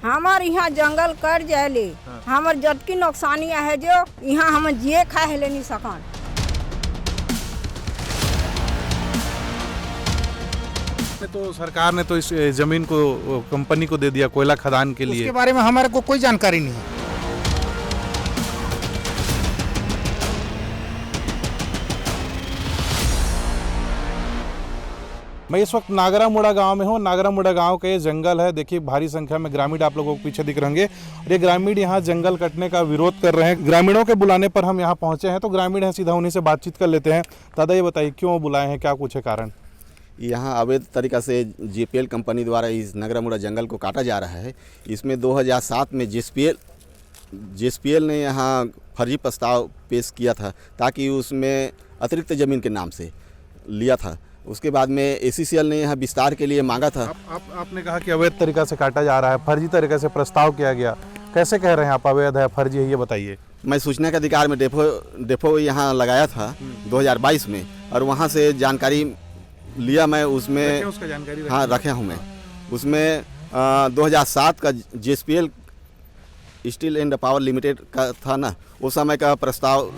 हमार यहाँ जंगल कट जाए हमार जटकी नुकसानी है जो यहाँ हम जिए खाए ले नहीं सकन। तो सरकार ने तो इस जमीन को कंपनी को दे दिया कोयला खदान के लिए। उसके बारे में हमारे को कोई जानकारी नहीं है। मैं इस वक्त नागरामुड़ा गांव में हूँ। नागरामुड़ा गांव का ये जंगल है। देखिए भारी संख्या में ग्रामीण आप लोगों को पीछे दिख रहेंगे और ये ग्रामीण यहाँ जंगल कटने का विरोध कर रहे हैं। ग्रामीणों के बुलाने पर हम यहाँ पहुँचे हैं तो ग्रामीण हैं, सीधा उन्हीं से बातचीत कर लेते हैं। दादा ये बताइए क्यों बुलाए हैं, क्या कुछ है कारण? यहाँ अवैध तरीक़ा से जेपीएल कंपनी द्वारा इस नागरामुड़ा जंगल को काटा जा रहा है। इसमें 2007 में जेएसपीएल ने यहाँ फर्जी प्रस्ताव पेश किया था ताकि उसमें अतिरिक्त ज़मीन के नाम से लिया था। उसके बाद में एसीसीएल ने यहाँ विस्तार के लिए मांगा था। आपने कहा कि अवैध तरीक़ा से काटा जा रहा है, फर्जी तरीक़े से प्रस्ताव किया गया, कैसे कह रहे हैं आप अवैध है फर्जी है, ये बताइए। मैं सूचना के अधिकार में डेपो यहाँ लगाया था 2022 में और वहाँ से जानकारी लिया। मैं उसमें उसका जानकारी हाँ रखा हूँ। मैं उसमें 2007 का JSPL steel and power limited का था ना, उस समय का प्रस्ताव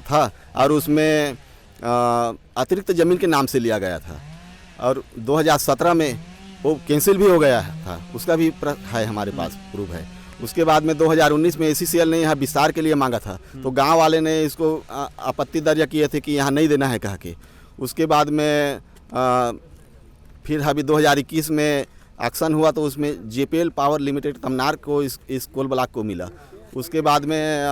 था और उसमें अतिरिक्त ज़मीन के नाम से लिया गया था और 2017 में वो कैंसिल भी हो गया था। उसका भी है हमारे पास प्रूफ है। उसके बाद में 2019 में एसीसीएल ने यहाँ विस्तार के लिए मांगा था तो गांव वाले ने इसको आपत्ति दर्ज किए थे कि यहाँ नहीं देना है कह के। उसके बाद में फिर अभी 2021 में एक्शन हुआ तो उसमें जेपीएल पावर लिमिटेड तमनार को इस कोल ब्लॉक को मिला। उसके बाद में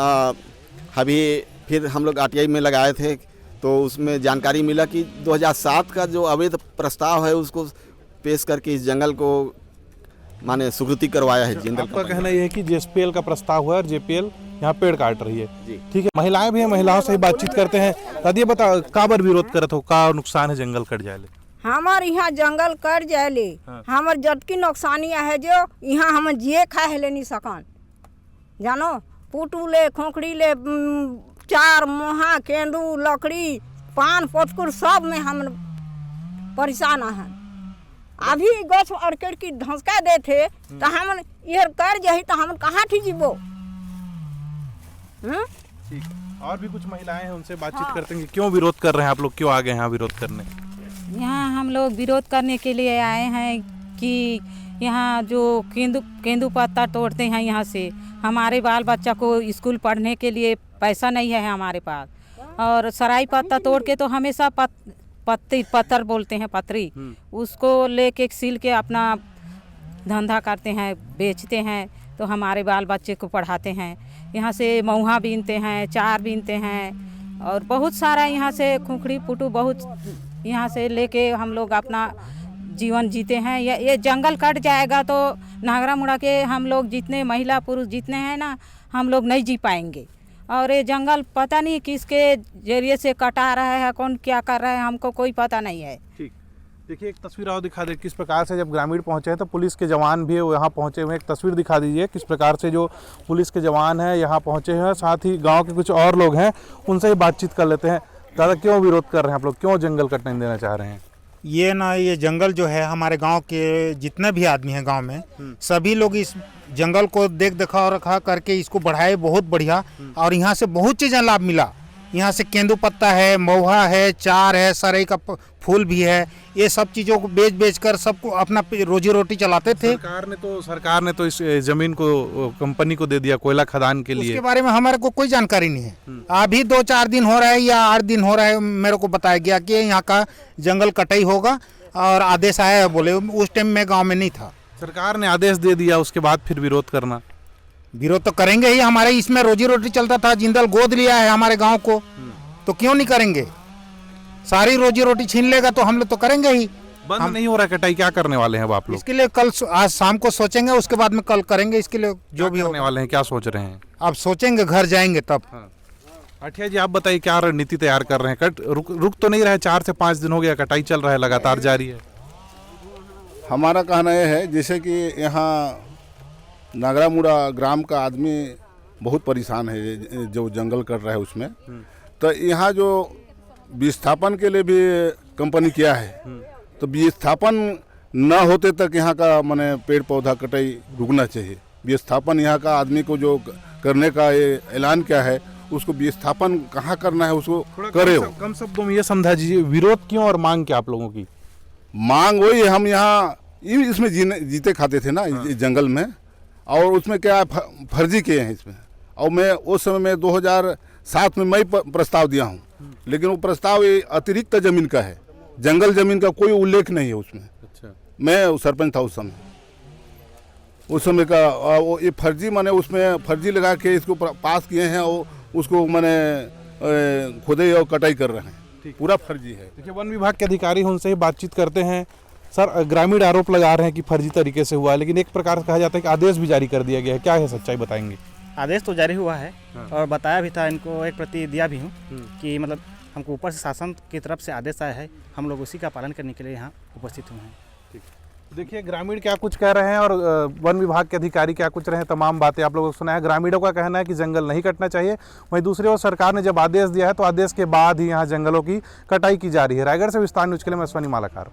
अभी फिर हम लोग आरटीआई में लगाए थे तो उसमें जानकारी मिला कि 2007 का जो अवैध प्रस्ताव है उसको पेश करके इस जंगल को माने स्वीकृति करवाया है। आपका कहना यह है कि जेएसपीएल का प्रस्ताव हुआ और जेपीएल यहाँ पेड़ काट रही है। ठीक है, महिलाएं भी हैं, महिलाओं से ही बातचीत करते हैं। दादी ये बताओ का बार विरोध करत हो, का नुकसान है जंगल कट जाए? हमार यहाँ जंगल कट जाए हमार जटकी नुकसानी है जो यहाँ हम जिए खाए ले नहीं सकन। जानो पुटू ले खोखड़ी ले चार मोहा केंदू लकड़ी पान पोतकुर सब में हम परेशान हैं। अभी गछ अड़केड़ की धंसका दे थे तो हम इधर कर जाही तो हम कहाँ थी जीवो। ठीक, और भी कुछ महिलाएं हैं, उनसे बातचीत करते हैं कि क्यों विरोध कर रहे हैं आप लोग, क्यों आ गए यहाँ विरोध करने? यहाँ हम लोग विरोध करने के लिए आए हैं कि यहाँ जो केंदू पत्ता तोड़ते हैं यहाँ से हमारे बाल बच्चा को स्कूल पढ़ने के लिए पैसा नहीं है हमारे पास। और सराई पत्ता तोड़ के तो हमेशा पत्थर बोलते हैं पतरी, उसको लेके सील के अपना धंधा करते हैं, बेचते हैं तो हमारे बाल बच्चे को पढ़ाते हैं। यहाँ से महुआ बीनते हैं, चार बीनते हैं और बहुत सारा यहाँ से खुखड़ी पुटू बहुत यहाँ से लेके हम लोग अपना जीवन जीते हैं। ये जंगल कट जाएगा तो नागरामुड़ा के हम लोग जितने महिला पुरुष जितने हैं ना हम लोग नहीं जी पाएंगे। और ये जंगल पता नहीं किसके जरिए से कटा रहा है, कौन क्या कर रहा है, हमको कोई पता नहीं है। ठीक, देखिए एक तस्वीर और दिखा दे किस प्रकार से जब ग्रामीण पहुंचे हैं तो पुलिस के जवान भी यहाँ पहुंचे हुए हैं। एक तस्वीर दिखा दीजिए किस प्रकार से जो पुलिस के जवान हैं यहाँ पहुंचे हैं, साथ ही गाँव के कुछ और लोग हैं, उनसे ही बातचीत कर लेते हैं। दादा क्यों विरोध कर रहे हैं आप लोग, क्यों जंगल कटने देना चाह रहे हैं? ये जंगल जो है हमारे गांव के जितने भी आदमी हैं गांव में सभी लोग इस जंगल को देख रखा करके इसको बढ़ाए बहुत बढ़िया। और यहाँ से बहुत चीज़ें लाभ मिला। यहाँ से केंदू पत्ता है, महुआ है, चार है, सरई का फूल भी है। ये सब चीज़ों को बेच कर सबको अपना रोजी रोटी चलाते थे। सरकार ने तो इस जमीन को कंपनी को दे दिया कोयला खदान के लिए। उसके बारे में हमारे को कोई जानकारी नहीं है। अभी 2-4 दिन हो रहा है या 8 दिन हो रहा है मेरे को बताया गया कि यहाँ का जंगल कटाई होगा और आदेश आया है बोले। उस टाइम में गाँव में नहीं था। सरकार ने आदेश दे दिया, उसके बाद फिर विरोध करना? विरोध तो करेंगे ही। हमारे इसमें रोजी रोटी चलता था, जिंदल गोद लिया है हमारे गांव को तो क्यों नहीं करेंगे? सारी रोजी रोटी छीन लेगा तो हम लोग तो करेंगे ही। बंद नहीं हो रहा कटाई, क्या करने वाले हैं आप लोग? इसके लिए कल आज शाम को सोचेंगे, उसके बाद में कल करेंगे। इसके लिए जो भी होने वाले हैं, क्या सोच रहे हैं? अब सोचेंगे, घर जाएंगे तब। अठिया जी आप बताइए क्या रणनीति तैयार कर रहे हैं? रुक तो नहीं रहा है? 4 से 5 दिन हो गया कटाई चल रहा है, लगातार जारी है। हमारा कहना यह है जैसे कि यहाँ नागरामुड़ा ग्राम का आदमी बहुत परेशान है जो जंगल कट रहा है उसमें। तो यहाँ जो विस्थापन के लिए भी कंपनी किया है तो विस्थापन न होते तक यहाँ का माने पेड़ पौधा कटाई रुकना चाहिए। विस्थापन यहाँ का आदमी को जो करने का ये ऐलान किया है, उसको विस्थापन कहाँ करना है उसको करे हो। कम शब्दों में ये समझा दीजिए, विरोध क्यों और मांग क्या आप लोगों की? मांग वही है, हम यहाँ इसमें जीते खाते थे ना, इस जंगल में, और उसमें क्या फर्जी किए हैं इसमें। और मैं उस समय में 2007 में मैं प्रस्ताव दिया हूँ, लेकिन वो प्रस्ताव ये अतिरिक्त जमीन का है, जंगल जमीन का कोई उल्लेख नहीं है उसमें। अच्छा, मैं सरपंच था उस समय का, वो ये फर्जी माने उसमें फर्जी लगा के इसको पास किए हैं और उसको माने खुदाई और कटाई कर रहे हैं, पूरा फर्जी है। देखिए वन विभाग के अधिकारी हैं, उनसे ही बातचीत करते हैं। सर, ग्रामीण आरोप लगा रहे हैं कि फर्जी तरीके से हुआ है, लेकिन एक प्रकार से कहा जाता है कि आदेश भी जारी कर दिया गया है, क्या है सच्चाई बताएंगे? आदेश तो जारी हुआ है और बताया भी था, इनको एक प्रति दिया भी हूँ कि मतलब हमको ऊपर से शासन की तरफ से आदेश आया है, हम लोग उसी का पालन करने के लिए यहाँ उपस्थित हुए हैं। देखिए ग्रामीण क्या कुछ कह रहे हैं और वन विभाग के अधिकारी क्या कुछ रहे हैं, तमाम बातें आप लोगों को सुना है। ग्रामीणों का कहना है कि जंगल नहीं कटना चाहिए, वहीं दूसरी ओर सरकार ने जब आदेश दिया है तो आदेश के बाद ही यहाँ जंगलों की कटाई की जा रही है। रायगढ़ से विस्तार न्यूज़ के लिए मैं अश्वनी मालाकार।